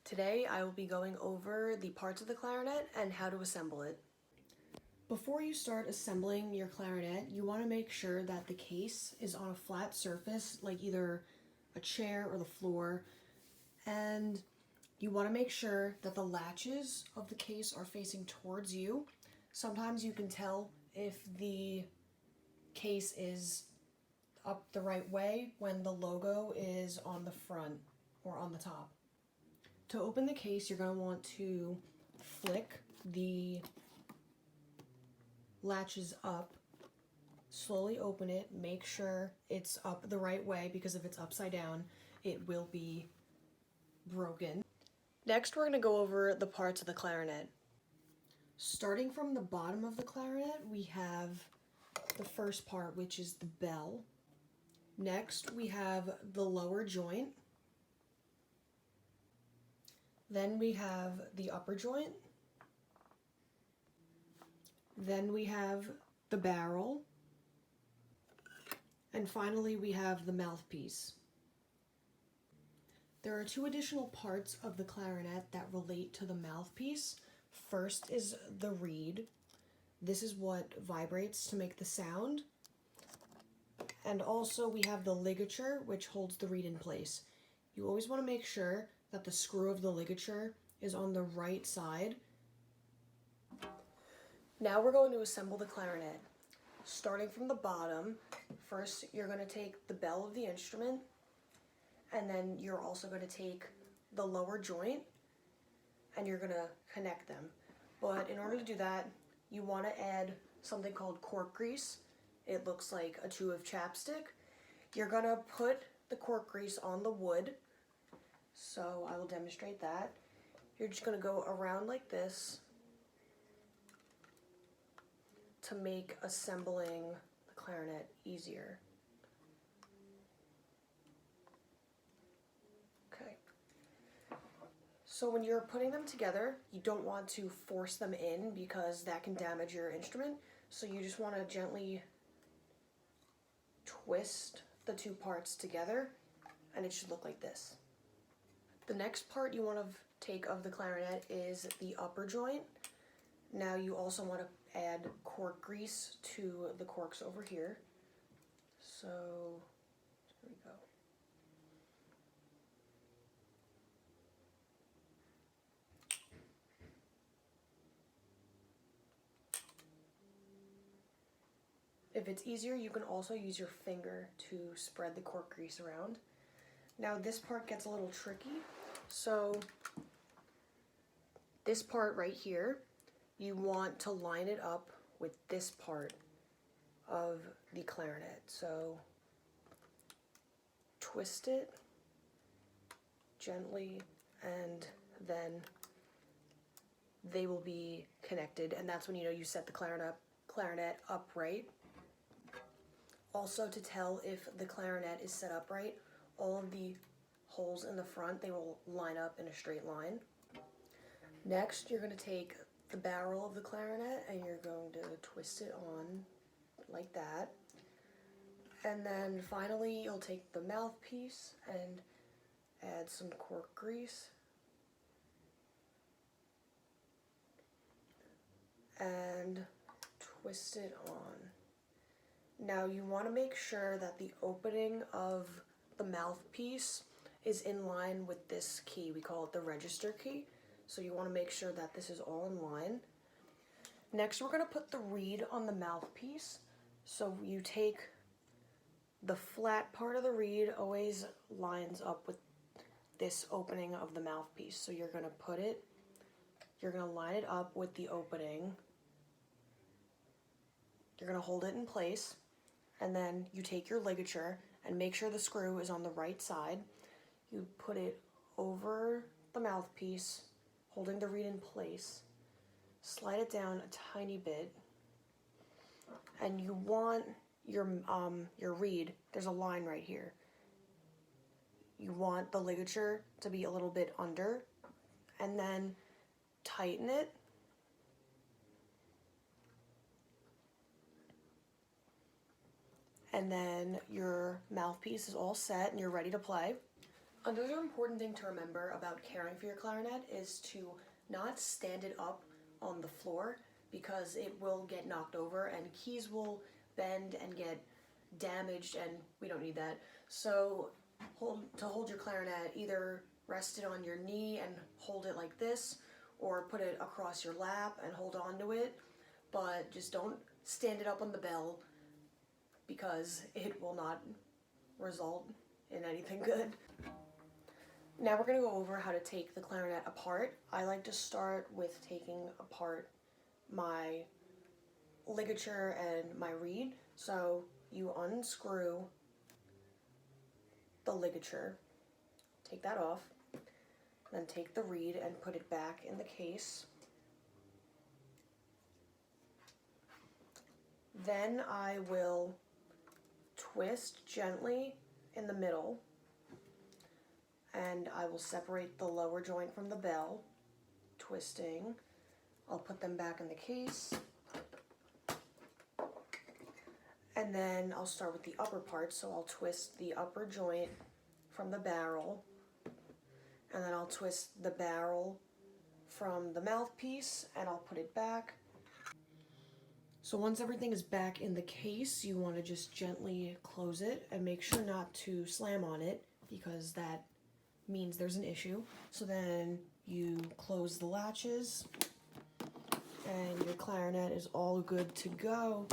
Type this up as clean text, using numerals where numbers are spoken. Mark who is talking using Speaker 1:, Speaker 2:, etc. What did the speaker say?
Speaker 1: Today I will be going over the parts of the clarinet and how to assemble it. Before you start assembling your clarinet, you want to make sure that the case is on a flat surface, like either a chair or the floor, and you want to make sure that the latches of the case are facing towards you. Sometimes you can tell if the case is up the right way when the logo is on the front or on the top. To open the case, you're going to want to flick the latches up, slowly open it, make sure it's up the right way because if it's upside down, it will be broken. Next, we're going to go over the parts of the clarinet. Starting from the bottom of the clarinet, we have the first part, which is the bell. Next, we have the lower joint. Then we have the upper joint. Then we have the barrel. And finally, we have the mouthpiece. There are two additional parts of the clarinet that relate to the mouthpiece. First is the reed. This is what vibrates to make the sound. And also we have the ligature, which holds the reed in place. You always want to make sure that the screw of the ligature is on the right side. Now we're going to assemble the clarinet. Starting from the bottom, first you're going to take the bell of the instrument, and then you're also going to take the lower joint and you're going to connect them. But in order to do that, you want to add something called cork grease. It looks like a tube of chapstick. You're going to put the cork grease on the wood. So I will demonstrate that. You're just going to go around like this to make assembling the clarinet easier. Okay. So when you're putting them together, you don't want to force them in because that can damage your instrument. So you just want to gently twist the two parts together and it should look like this. The next part you want to take of the clarinet is the upper joint. Now you also want to add cork grease to the corks over here. So here we go. If it's easier, you can also use your finger to spread the cork grease around. Now this part gets a little tricky. So this part right here, you want to line it up with this part of the clarinet. So twist it gently and then they will be connected, and that's when you know you set the clarinet upright. Also, to tell if the clarinet is set upright, all of the holes in the front, they will line up in a straight line. Next, you're going to take the barrel of the clarinet and you're going to twist it on like that. And then finally, you'll take the mouthpiece and add some cork grease. And twist it on. Now you want to make sure that the opening of the mouthpiece is in line with this key. We call it the register key. So you want to make sure that this is all in line. Next, we're going to put the reed on the mouthpiece. So you take the flat part of the reed, always lines up with this opening of the mouthpiece. So you're going to put it, you're going to line it up with the opening. You're going to hold it in place, and then you take your ligature and make sure the screw is on the right side. You put it over the mouthpiece, holding the reed in place. Slide it down a tiny bit, and you want your reed, there's a line right here. You want the ligature to be a little bit under, and then tighten it. And then your mouthpiece is all set and you're ready to play. Another important thing to remember about caring for your clarinet is to not stand it up on the floor because it will get knocked over and keys will bend and get damaged, and we don't need that. So to hold your clarinet, either rest it on your knee and hold it like this, or put it across your lap and hold on to it, but just don't stand it up on the bell because it will not result in anything good. Now we're going to go over how to take the clarinet apart. I like to start with taking apart my ligature and my reed. So you unscrew the ligature, take that off, then take the reed and put it back in the case. Then I will twist gently in the middle, and I will separate the lower joint from the bell, twisting. I'll put them back in the case. And then I'll start with the upper part, so I'll twist the upper joint from the barrel, and then I'll twist the barrel from the mouthpiece, and I'll put it back. So once everything is back in the case, you want to just gently close it and make sure not to slam on it because that means there's an issue. So then you close the latches and your clarinet is all good to go.